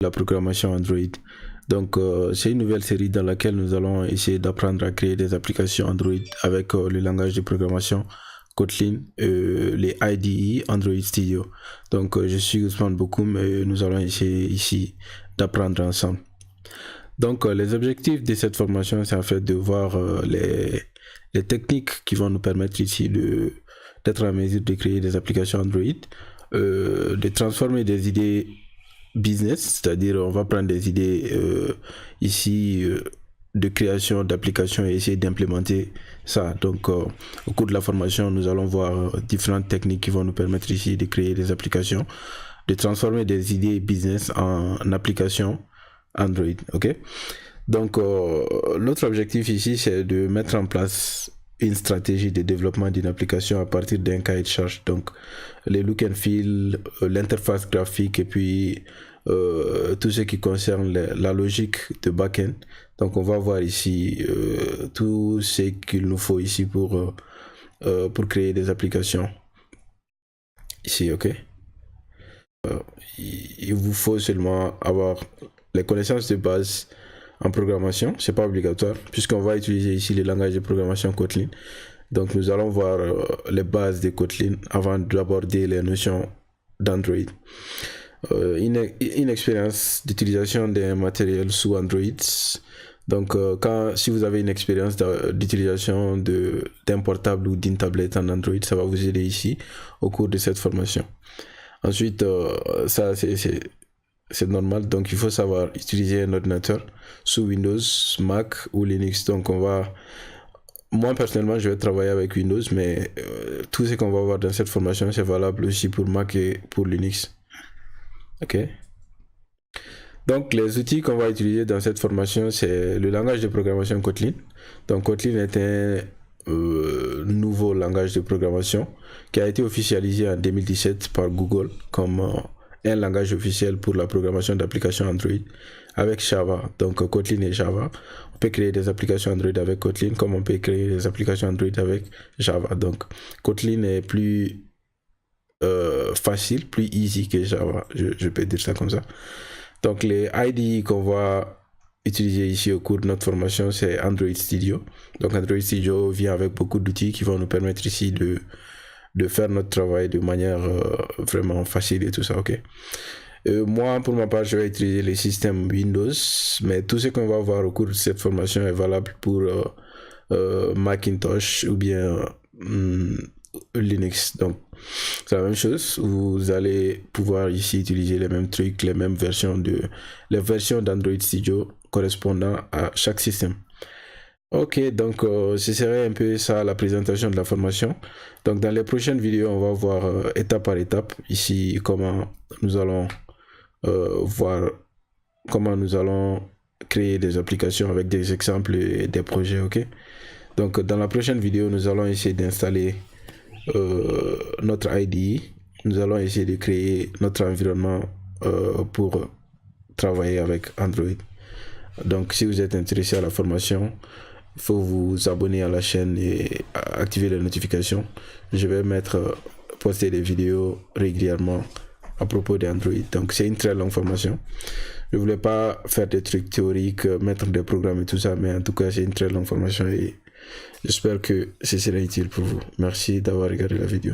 la programmation Android. Donc, c'est une nouvelle série dans laquelle nous allons essayer d'apprendre à créer des applications Android avec le langage de programmation Kotlin, les IDE Android Studio. Donc, je suis Ousmane Bokoum et nous allons essayer ici d'apprendre ensemble. Donc, les objectifs de cette formation, c'est en fait de voir les techniques qui vont nous permettre ici d'être en mesure de créer des applications Android, de transformer des idées business, c'est-à-dire on va prendre des idées ici de création d'applications et essayer d'implémenter ça. Donc au cours de la formation, nous allons voir différentes techniques qui vont nous permettre ici de créer des applications, de transformer des idées business en applications Android. Ok. Donc l'autre objectif ici, c'est de mettre en place une stratégie de développement d'une application à partir d'un cahier de charge. Donc les look and feel, l'interface graphique et puis tout ce qui concerne la logique de backend. Donc on va voir ici tout ce qu'il nous faut ici pour créer des applications. Ici, ok. Il vous faut seulement avoir les connaissances de base en programmation, c'est pas obligatoire puisqu'on va utiliser ici le langage de programmation Kotlin. Donc nous allons voir les bases de Kotlin avant d'aborder les notions d'Android. Une expérience d'utilisation d'un matériel sous Android. Donc si vous avez une expérience d'utilisation d'un portable ou d'une tablette en Android, ça va vous aider ici au cours de cette formation. Ensuite, ça c'est normal, donc il faut savoir utiliser un ordinateur sous Windows, Mac ou Linux. Donc moi personnellement je vais travailler avec Windows, mais tout ce qu'on va voir dans cette formation c'est valable aussi pour Mac et pour Linux. Ok. Donc les outils qu'on va utiliser dans cette formation, c'est le langage de programmation Kotlin. Donc Kotlin est un nouveau langage de programmation qui a été officialisé en 2017 par Google comme un langage officiel pour la programmation d'applications Android avec Java. Donc Kotlin et Java. On peut créer des applications Android avec Kotlin comme on peut créer des applications Android avec Java. Donc Kotlin est plus facile, plus easy que Java. Je peux dire ça comme ça. Donc les IDE qu'on va utiliser ici au cours de notre formation, c'est Android Studio. Donc Android Studio vient avec beaucoup d'outils qui vont nous permettre ici de faire notre travail de manière vraiment facile et tout ça, ok. Moi, pour ma part, je vais utiliser les systèmes Windows, mais tout ce qu'on va voir au cours de cette formation est valable pour Macintosh ou bien Linux. Donc, c'est la même chose. Vous allez pouvoir ici utiliser les mêmes trucs, les mêmes versions les versions d'Android Studio correspondant à chaque système. Ok, donc ce serait un peu ça la présentation de la formation. Donc dans les prochaines vidéos, on va voir étape par étape ici comment nous allons voir comment nous allons créer des applications avec des exemples et des projets. Ok, donc dans la prochaine vidéo, nous allons essayer d'installer notre IDE. Nous allons essayer de créer notre environnement pour travailler avec Android. Donc si vous êtes intéressé à la formation, il faut vous abonner à la chaîne et activer les notifications. Je vais poster des vidéos régulièrement à propos d'Android. Donc c'est une très longue formation. Je voulais pas faire des trucs théoriques, mettre des programmes et tout ça, mais en tout cas c'est une très longue formation et j'espère que ce sera utile pour vous. Merci d'avoir regardé la vidéo.